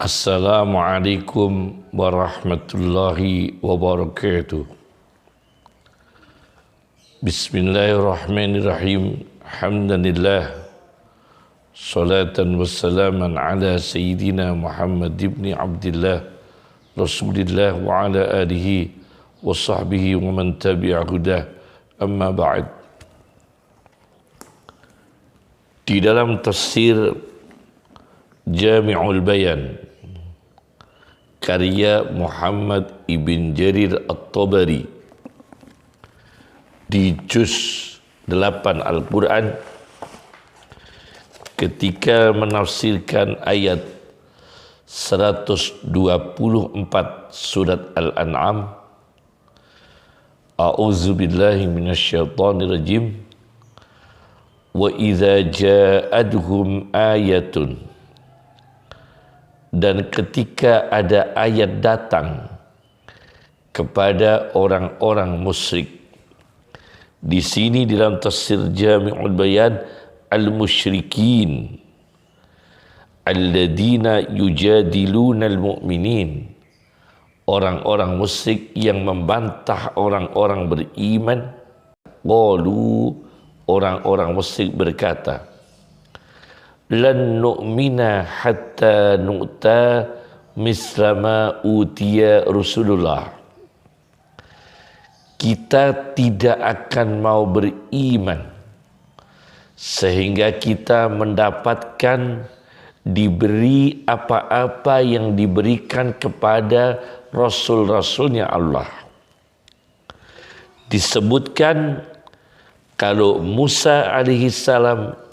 Assalamualaikum warahmatullahi wabarakatuh. Bismillahirrahmanirrahim. Alhamdulillah. Salatan wassalaman ala Sayyidina Muhammad ibn Abdillah Rasulillah wa ala alihi wa sahbihi wa man tabi'a hudah. Amma ba'd. Di dalam tafsir Jami'ul Bayan karya Muhammad ibn Jarir At-Tabari di juz 8 Al-Quran, ketika menafsirkan ayat 124 surat Al-An'am, A'udzu billahi minasyaitonir rajim, wa idza ja'adhum ayatun, dan ketika ada ayat datang kepada orang-orang musyrik. Di sini dalam tafsir Jami'ul Bayan, al-musyrikin alladzina yujadiluna al-mu'minin, orang-orang musyrik yang membantah orang-orang beriman. Qalu, orang-orang musyrik berkata, lan nu'mina hatta nu'ta mislama utiya Rasulullah. Kita tidak akan mau beriman sehingga kita mendapatkan diberi apa-apa yang diberikan kepada Rasul-Rasulnya Allah. Disebutkan kalau Musa alaihissalam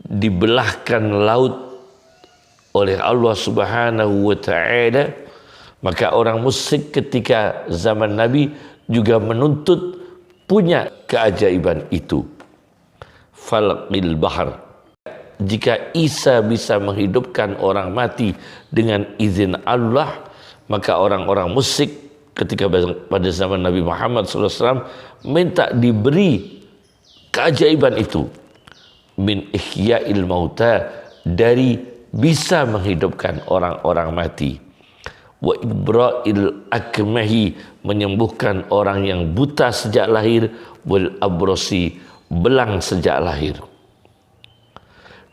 dibelahkan laut oleh Allah Subhanahu wa ta'ala, maka orang musyrik ketika zaman Nabi juga menuntut punya keajaiban itu. Falqil bahar, jika Isa bisa menghidupkan orang mati dengan izin Allah, maka orang-orang musyrik ketika pada zaman Nabi Muhammad SAW minta diberi keajaiban itu. Min ihya'il mauta, dari bisa menghidupkan orang-orang mati. Wa ibra'il akmahi, menyembuhkan orang yang buta sejak lahir. Wal abrosi, belang sejak lahir.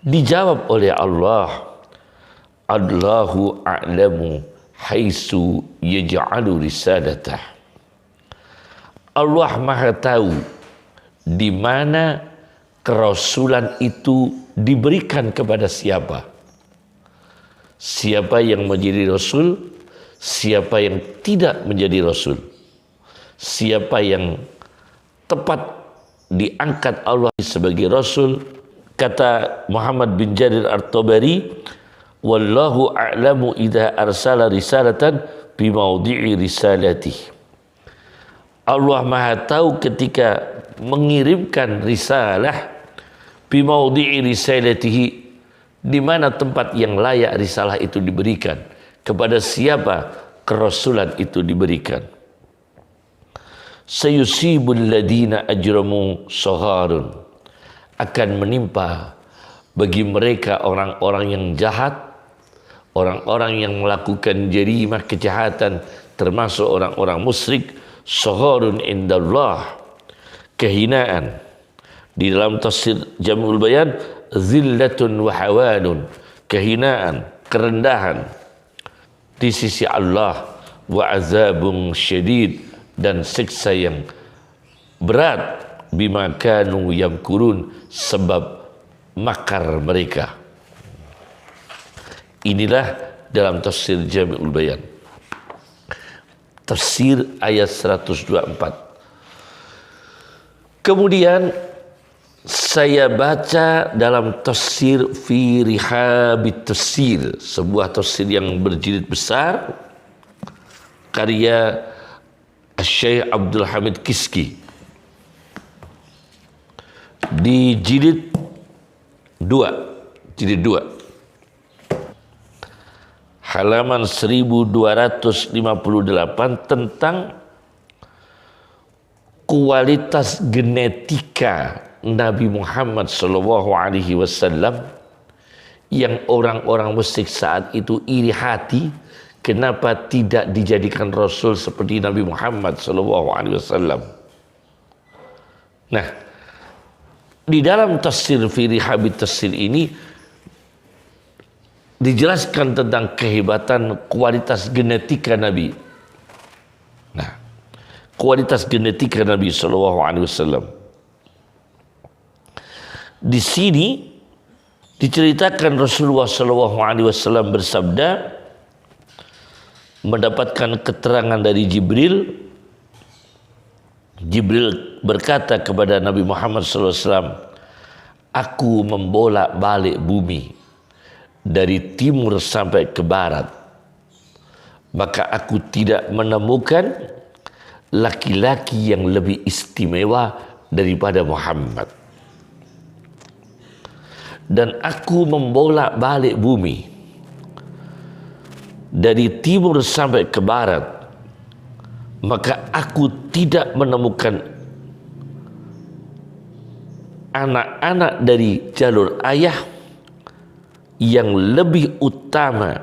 Dijawab oleh Allah, Allahu a'lamu haitsu yaj'alu risalatah. Allah Maha tahu di mana kerasulan itu diberikan kepada siapa. Siapa yang menjadi rasul, siapa yang tidak menjadi rasul. Siapa yang tepat diangkat Allah sebagai rasul. Kata Muhammad bin Jarir At-Tabari, wallahu a'lamu idza arsala risalatan bi mawdi'i risalatihi. Allah Maha tahu ketika mengirimkan risalah, bi mawdi'i risalatihi, di mana tempat yang layak risalah itu diberikan, kepada siapa kerasulan itu diberikan. Sayusibul ladina ajramu sagharun, akan menimpa bagi mereka orang-orang yang jahat, orang-orang yang melakukan jarimah kejahatan, termasuk orang-orang musyrik, sagharun indallah, kehinaan. Di dalam tafsir Jami'ul Bayan, zillatun wa hawanun, kehinaan, kerendahan di sisi Allah, wa azabun syadid, dan siksa yang berat, bima kanu yamkurun, sebab makar mereka. Inilah dalam tafsir Jami'ul Bayan, tafsir ayat 124. Kemudian saya baca dalam tafsir fi rihabit tafsir, sebuah tafsir yang berjilid besar karya Syekh Abdul Hamid Kiski, di jilid 2 halaman 1258, tentang kualitas genetika Nabi Muhammad SAW yang orang-orang musyrik saat itu iri hati, kenapa tidak dijadikan Rasul seperti Nabi Muhammad SAW. Nah, di dalam tafsir fi rihabit tafsir ini dijelaskan tentang kehebatan kualitas genetika Nabi. Nah, kualitas genetika Nabi SAW. Di sini diceritakan Rasulullah SAW bersabda, mendapatkan keterangan dari Jibril. Jibril berkata kepada Nabi Muhammad SAW, aku membolak-balik bumi dari timur sampai ke barat, maka aku tidak menemukan laki-laki yang lebih istimewa daripada Muhammad. Dan aku membolak-balik bumi dari timur sampai ke barat, maka aku tidak menemukan anak-anak dari jalur ayah yang lebih utama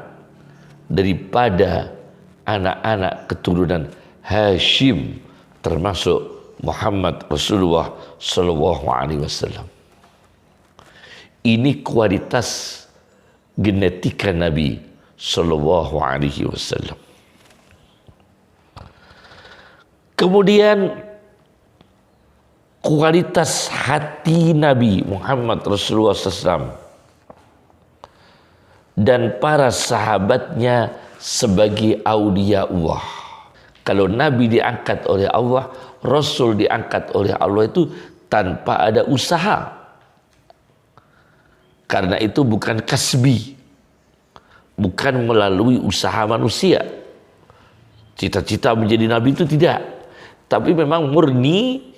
daripada anak-anak keturunan Hashim, termasuk Muhammad Rasulullah SAW. Ini kualitas genetika Nabi SAW. Kemudian kualitas hati Nabi Muhammad Rasulullah SAW dan para sahabatnya sebagai aulia Allah. Kalau Nabi diangkat oleh Allah, Rasul diangkat oleh Allah itu tanpa ada usaha. Karena itu bukan kasbi, bukan melalui usaha manusia. Cita-cita menjadi Nabi itu tidak. Tapi memang murni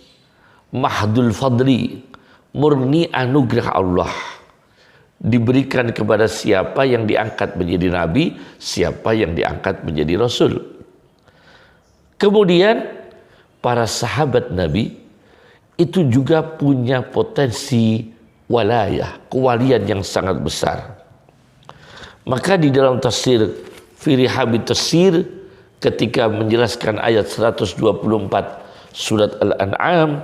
mahdul fadli, murni anugerah Allah. Diberikan kepada siapa yang diangkat menjadi Nabi, siapa yang diangkat menjadi Rasul. Kemudian para sahabat Nabi itu juga punya potensi walayah, kewalian yang sangat besar. Maka di dalam tafsir fi rihabit tafsir, ketika menjelaskan ayat 124 surat Al-An'am,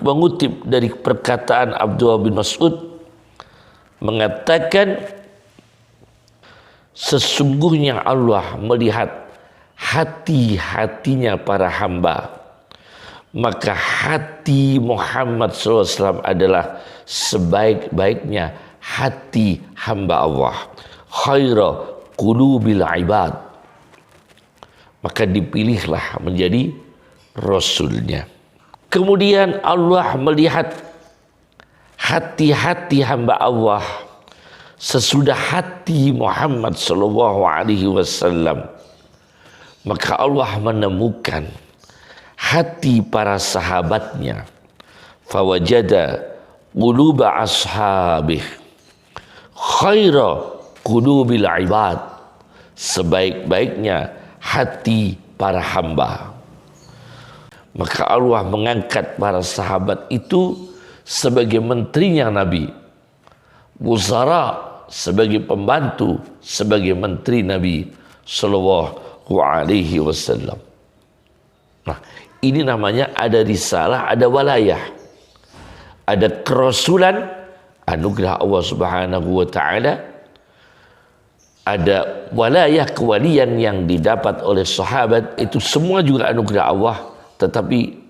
mengutip dari perkataan Abdullah bin Mas'ud, mengatakan sesungguhnya Allah melihat hati-hatinya para hamba, maka hati Muhammad SAW adalah sebaik-baiknya hati hamba Allah, khaira qulubil ibad, maka dipilihlah menjadi Rasulnya. Kemudian Allah melihat hati-hati hamba Allah sesudah hati Muhammad SAW, maka Allah menemukan hati para sahabatnya, fawajada quluba ashabih khaira qulubil ibad, sebaik-baiknya hati para hamba. Maka Allah mengangkat para sahabat itu sebagai menterinya Nabi, wuzara sebagai pembantu, sebagai menteri Nabi Sallallahu Alaihi Wasallam. Nah, ini namanya ada risalah, ada walayah, ada kerasulan, anugerah Allah Subhanahu Wa Taala, ada walayah, kewalian yang didapat oleh sahabat, itu semua juga anugerah Allah, tetapi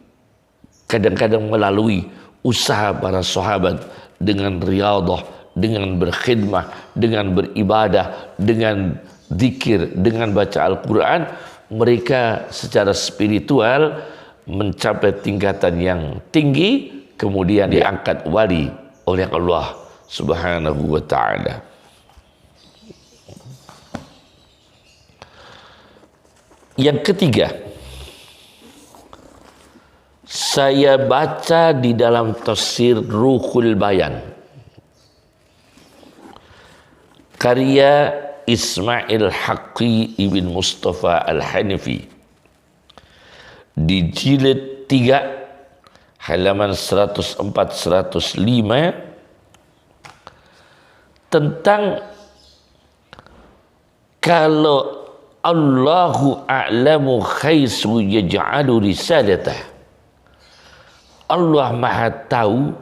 kadang-kadang melalui usaha para sahabat dengan riyadah, dengan berkhidmah, dengan beribadah, dengan zikir, dengan baca Al-Quran, mereka secara spiritual mencapai tingkatan yang tinggi, kemudian diangkat wali oleh Allah Subhanahu wa Ta'ala. Yang ketiga, saya baca di dalam tafsir Ruhul Bayan, karya Ismail Haqqi ibn Mustafa Al-Hanifi, di jilid 3 halaman 104-105, tentang kalau Allahu a'lamu khaisu yaj'alu risalatah, Allah Maha tahu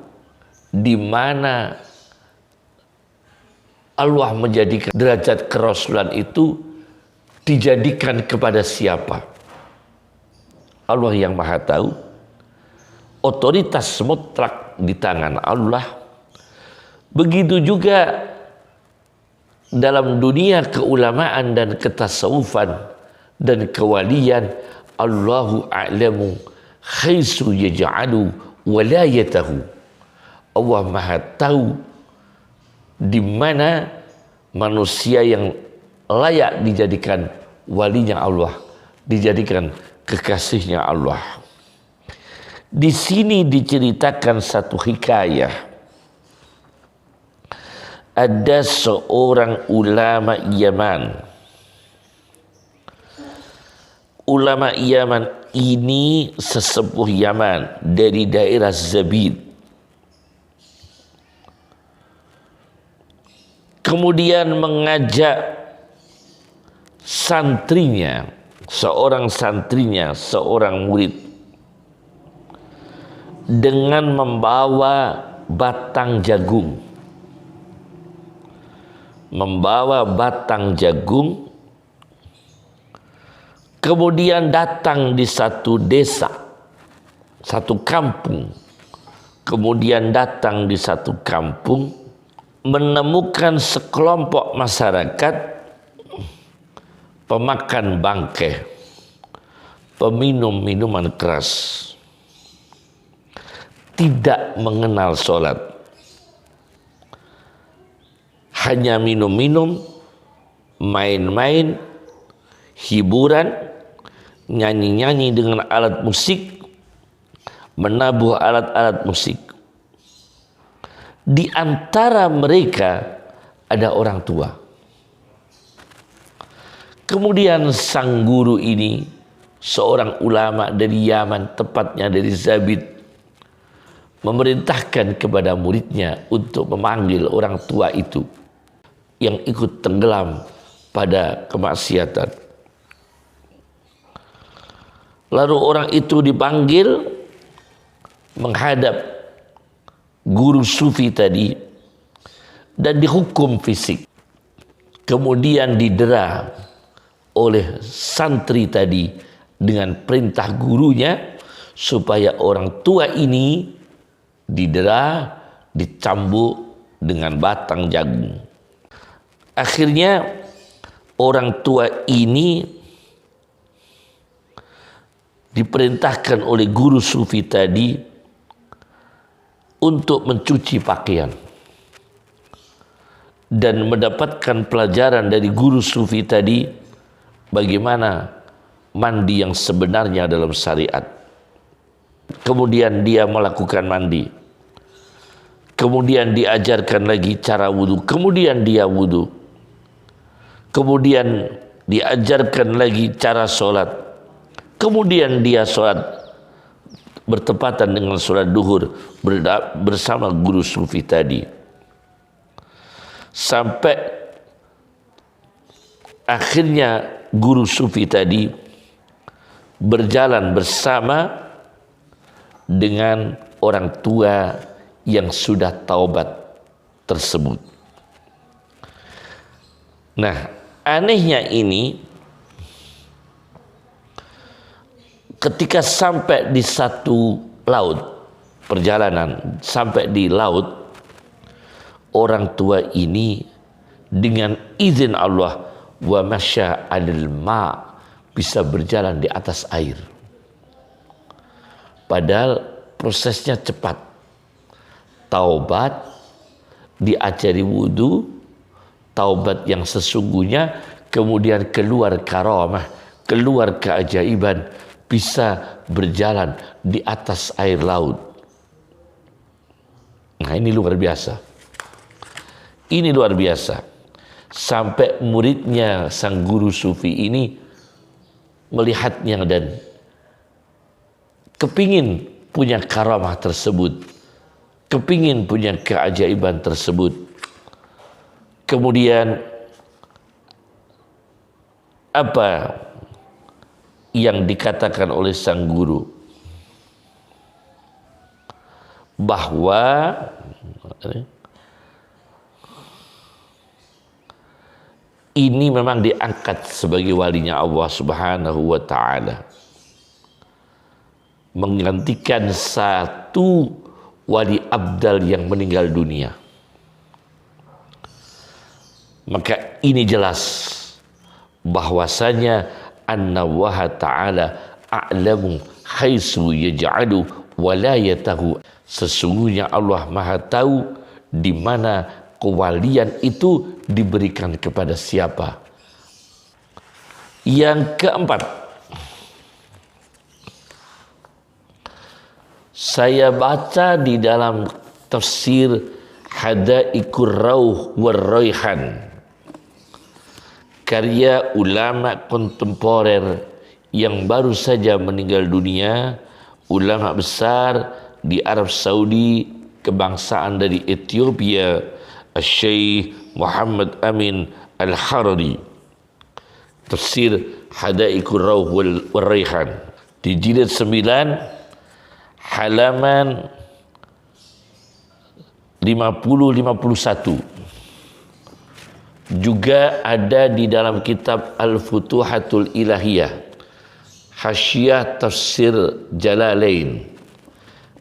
di mana Allah menjadikan derajat kerasulan itu dijadikan kepada siapa. Allah yang Maha tahu, otoritas mutlak di tangan Allah. Begitu juga dalam dunia keulamaan dan ketasawufan dan kewalian, Allahu a'lamu khaisu yaj'alu walayatahu. Allah Maha tahu di mana manusia yang layak dijadikan walinya Allah, dijadikan kekasihnya Allah. Di sini diceritakan satu hikayah. Ada seorang ulama Yaman. Ulama Yaman ini sesepuh Yaman dari daerah Zabid. Kemudian mengajak santrinya, seorang murid, dengan membawa batang jagung. Kemudian datang di satu desa, satu kampung. Menemukan sekelompok masyarakat pemakan bangkai, peminum minuman keras, tidak mengenal sholat, hanya minum-minum, main-main, hiburan, nyanyi-nyanyi dengan alat musik, menabuh alat-alat musik. Di antara mereka ada orang tua. Kemudian sang guru ini, seorang ulama dari Yaman, tepatnya dari Zabid, memerintahkan kepada muridnya untuk memanggil orang tua itu yang ikut tenggelam pada kemaksiatan. Lalu orang itu dipanggil menghadap guru sufi tadi dan dihukum fisik. Kemudian didera oleh santri tadi dengan perintah gurunya supaya orang tua ini didera, dicambuk dengan batang jagung. Akhirnya orang tua ini diperintahkan oleh guru sufi tadi untuk mencuci pakaian dan mendapatkan pelajaran dari guru sufi tadi bagaimana mandi yang sebenarnya dalam syariat. Kemudian dia melakukan mandi, kemudian diajarkan lagi cara wudhu, kemudian dia wudhu, kemudian diajarkan lagi cara sholat, kemudian dia sholat bertepatan dengan sholat duhur bersama guru sufi tadi, sampai akhirnya guru sufi tadi berjalan bersama dengan orang tua yang sudah taubat tersebut. Nah, anehnya ini, ketika sampai di satu laut, perjalanan sampai di laut, orang tua ini dengan izin Allah wa masya 'alal ma, bisa berjalan di atas air. Padahal prosesnya cepat. Taubat, diajari wudu, taubat yang sesungguhnya, kemudian keluar karamah, keluar keajaiban, bisa berjalan di atas air laut. Nah, ini luar biasa. Ini luar biasa. Sampai muridnya sang guru sufi ini melihatnya dan kepingin punya karamah tersebut, kepingin punya keajaiban tersebut. Kemudian apa yang dikatakan oleh sang guru, bahwa ini memang diangkat sebagai walinya Allah Subhanahu wa ta'ala, menggantikan satu wali abdal yang meninggal dunia. Maka ini jelas bahwasanya annallaha ta'ala a'lamu haitsu yaj'alu walayatahu. Sesungguhnya Allah Maha tahu di mana kewalian itu diberikan kepada siapa. Yang keempat, saya baca di dalam tafsir Hadaiqur Rauh war Raihan, karya ulama kontemporer yang baru saja meninggal dunia, ulama besar di Arab Saudi, kebangsaan dari Ethiopia, Syekh Muhammad Amin Al-Harari. Tafsir Hadaiqur Rauh war Raihan di jilid 9 halaman 50-51. Juga ada di dalam kitab Al-Futuhatul Ilahiyah, Hasyiah Tafsir Jalalain,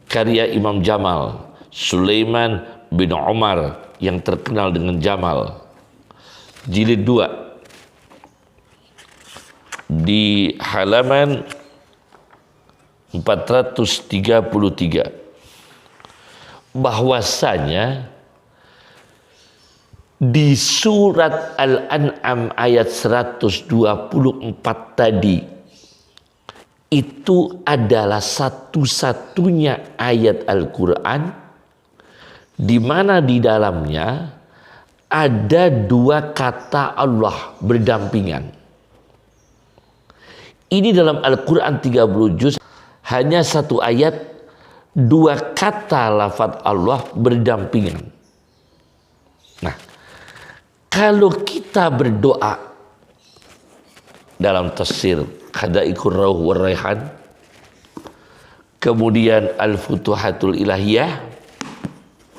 karya Imam Jamal Sulaiman bin Umar yang terkenal dengan Jamal, jilid 2 di halaman 433, bahwasanya di surat Al-An'am ayat 124 tadi itu adalah satu-satunya ayat Al-Quran di mana di dalamnya ada dua kata Allah berdampingan. Ini dalam Al-Quran 30 juz, hanya satu ayat, dua kata lafaz Allah berdampingan. Nah, kalau kita berdoa dalam tafsir Hadaiqur Rauh war Raihan, kemudian Al-Futuhatul Ilahiyah,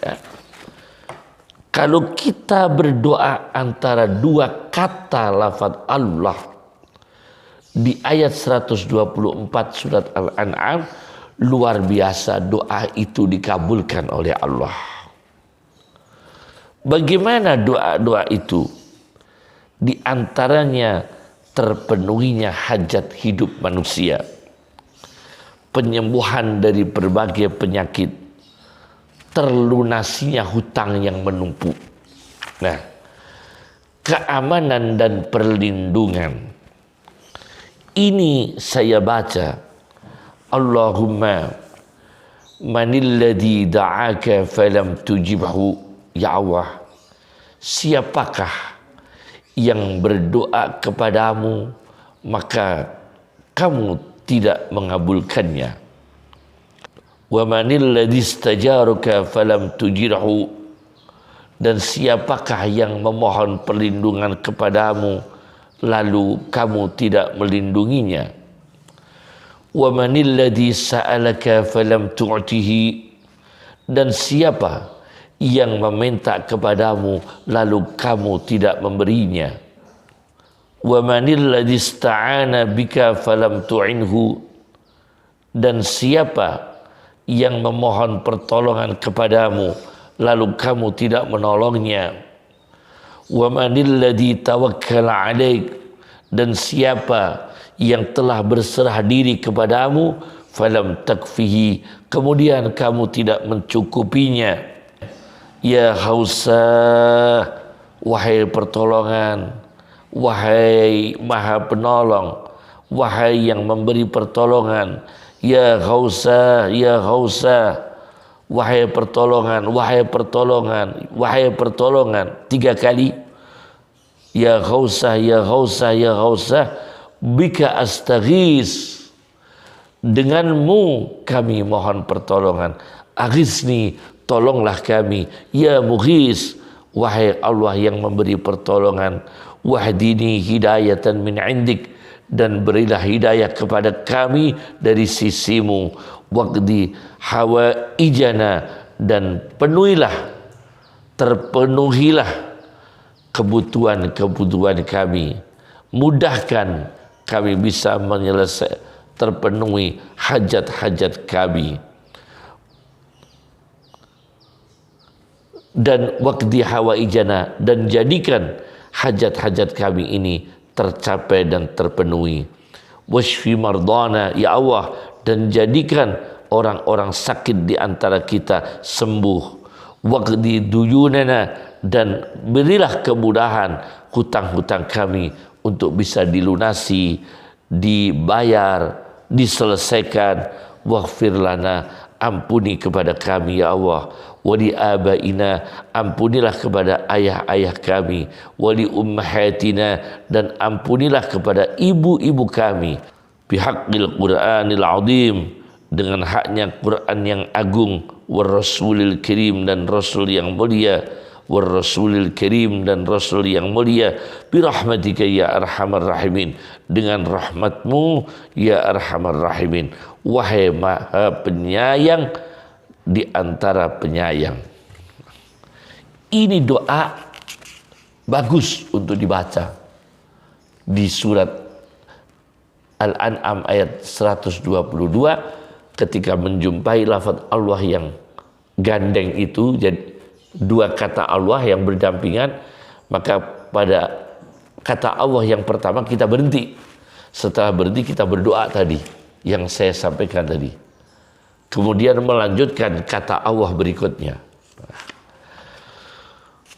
ya, kalau kita berdoa antara dua kata lafaz Allah di ayat 124 surat Al-An'am, luar biasa doa itu dikabulkan oleh Allah. Bagaimana doa-doa itu? Di antaranya terpenuhinya hajat hidup manusia, penyembuhan dari berbagai penyakit, terlunasinya hutang yang menumpuk. Nah, keamanan dan perlindungan. Ini saya baca, Allahumma manilladzi da'aka falam tujibhu. Ya Allah, siapakah yang berdoa kepadamu maka kamu tidak mengabulkannya? Wa manil ladzi istajaruka falam tujirhu. Dan siapakah yang memohon perlindungan kepadamu lalu kamu tidak melindunginya? Wa manil ladzi sa'alaka falam tu'tihi. Dan siapa yang meminta kepadamu lalu kamu tidak memberinya? Wa manil ladzi ista'ana bika falam tu'inhu. Dan siapa yang memohon pertolongan kepadamu lalu kamu tidak menolongnya? Wa manil ladzi tawakkala 'alaik. Dan siapa yang telah berserah diri kepadamu falam takfihi, kemudian kamu tidak mencukupinya? Ya Hausa, wahai pertolongan, wahai maha penolong, wahai yang memberi pertolongan. Ya Hausa, ya Hausa, wahai pertolongan, wahai pertolongan, wahai pertolongan. 3 kali. Ya Hausa, ya Hausa, ya Hausa, bika astaghis. Denganmu kami mohon pertolongan. Aghisni, tolonglah kami. Ya Mughis, wahai Allah yang memberi pertolongan, wahdini hidayatan min indik, dan berilah hidayah kepada kami dari sisimu, waqdi hawaijana, dan terpenuhilah kebutuhan kami, mudahkan kami bisa terpenuhi hajat-hajat kami, dan waqdi hawaijana, dan jadikan hajat-hajat kami ini tercapai dan terpenuhi. Washfi mardana, ya Allah, dan jadikan orang-orang sakit di antara kita sembuh. Waqdi duyunana, dan berilah kemudahan hutang-hutang kami untuk bisa dilunasi, dibayar, diselesaikan. Waghfir lana, ampuni kepada kami ya Allah. Wali abaina, ampunilah kepada ayah-ayah kami. Wali ummahatina, dan ampunilah kepada ibu-ibu kami. Bihaqqil Qur'anil azim, dengan haknya Quran yang agung. War rasulil karim, dan rasul yang mulia. War rasulil karim, dan rasul yang mulia. Birahmatika ya arhamar rahimin, dengan rahmatmu ya arhamar rahimin, wahai maha penyayang di antara penyayang. Ini doa bagus untuk dibaca di surat Al-An'am ayat 122 ketika menjumpai lafaz Allah yang gandeng itu, jadi dua kata Allah yang berdampingan, maka pada kata Allah yang pertama kita berhenti. Setelah berhenti kita berdoa tadi yang saya sampaikan tadi. Kemudian melanjutkan kata Allah berikutnya.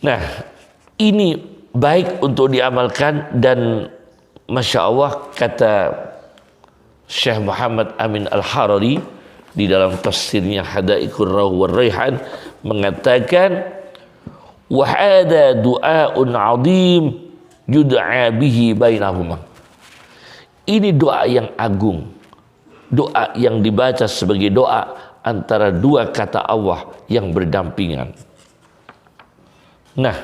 Nah, ini baik untuk diamalkan, dan Masya Allah kata Syekh Muhammad Amin Al-Harari di dalam tafsirnya Hadaiqur Rawh wal Raihan mengatakan, wa hada du'aun 'azim yud'a bihi bainahuma. Ini doa yang agung, doa yang dibaca sebagai doa antara dua kata Allah yang berdampingan. Nah,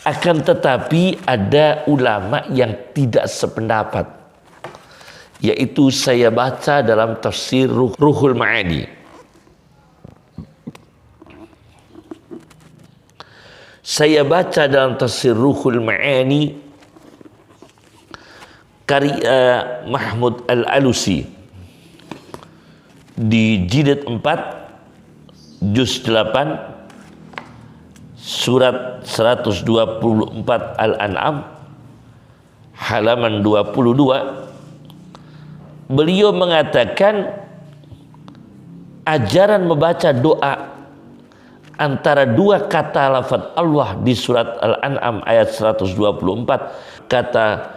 akan tetapi ada ulama yang tidak sependapat, yaitu saya baca dalam tafsir Ruhul Ma'ani. Saya baca dalam tafsir Ruhul Ma'ani karya Mahmud Al-Alusi di jilid 4 juz 8 surat 124 Al-An'am halaman 22. Beliau mengatakan ajaran membaca doa antara dua kata lafaz Allah di surat Al-An'am ayat 124, kata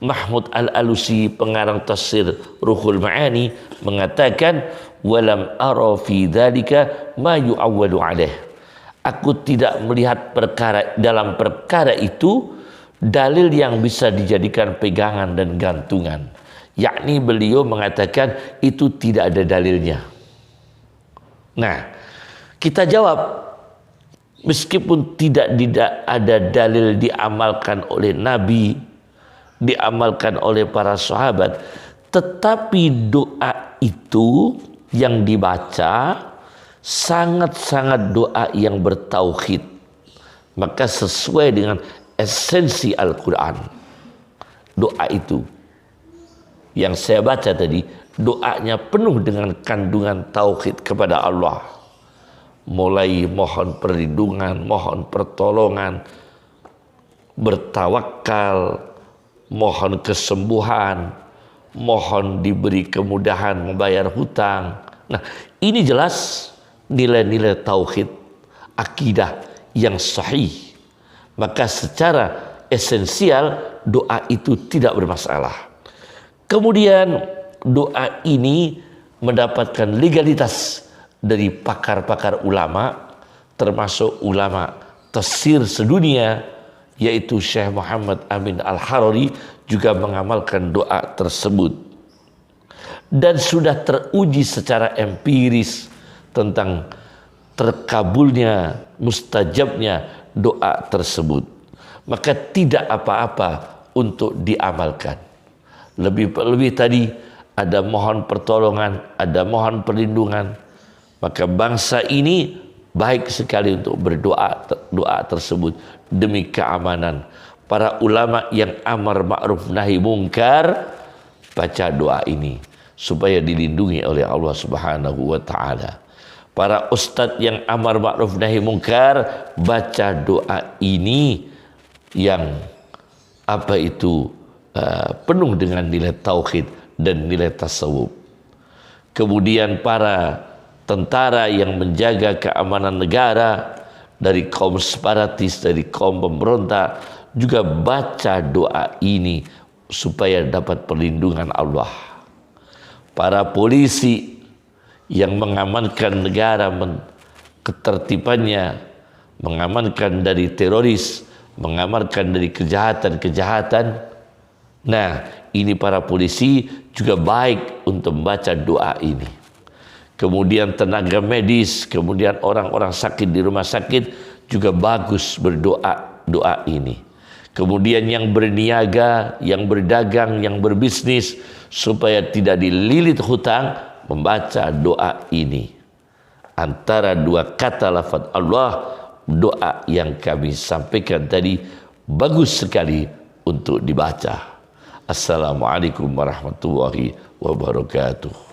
Mahmud Al-Alusi pengarang tafsir Ruhul Ma'ani mengatakan, walam ara fi dzalika ma yu'awwalu alaih. Aku tidak melihat dalam perkara itu dalil yang bisa dijadikan pegangan dan gantungan. Yakni beliau mengatakan itu tidak ada dalilnya. Nah, kita jawab, meskipun tidak ada dalil diamalkan oleh Nabi, diamalkan oleh para sahabat, tetapi doa itu yang dibaca sangat-sangat doa yang bertauhid, maka sesuai dengan esensi Al-Quran. Doa itu yang saya baca tadi, doanya penuh dengan kandungan tauhid kepada Allah, mulai mohon perlindungan, mohon pertolongan, bertawakal, mohon kesembuhan, mohon diberi kemudahan membayar hutang. Nah, ini jelas nilai-nilai tauhid, akidah yang sahih. Maka secara esensial doa itu tidak bermasalah. Kemudian doa ini mendapatkan legalitas dari pakar-pakar ulama, termasuk ulama tafsir sedunia, yaitu Syekh Muhammad Amin Al-Harari juga mengamalkan doa tersebut. Dan sudah teruji secara empiris tentang terkabulnya, mustajabnya doa tersebut, maka tidak apa-apa untuk diamalkan. Lebih tadi ada mohon pertolongan, ada mohon perlindungan, maka bangsa ini baik sekali untuk berdoa doa tersebut demi keamanan. Para ulama yang amar ma'ruf nahi mungkar baca doa ini supaya dilindungi oleh Allah Subhanahu wa taala. Para ustadz yang amar ma'ruf nahi mungkar baca doa ini yang penuh dengan nilai tauhid dan nilai tasawuf. Kemudian para tentara yang menjaga keamanan negara dari kaum separatis, dari kaum pemberontak juga baca doa ini supaya dapat perlindungan Allah. Para polisi yang mengamankan negara, ketertibannya, mengamankan dari teroris, mengamankan dari kejahatan-kejahatan. Nah, ini para polisi juga baik untuk membaca doa ini. Kemudian tenaga medis, kemudian orang-orang sakit di rumah sakit juga bagus berdoa doa ini. Kemudian yang berniaga, yang berdagang, yang berbisnis supaya tidak dililit hutang, membaca doa ini. Antara dua kata lafaz Allah, doa yang kami sampaikan tadi bagus sekali untuk dibaca. Assalamualaikum warahmatullahi wabarakatuh.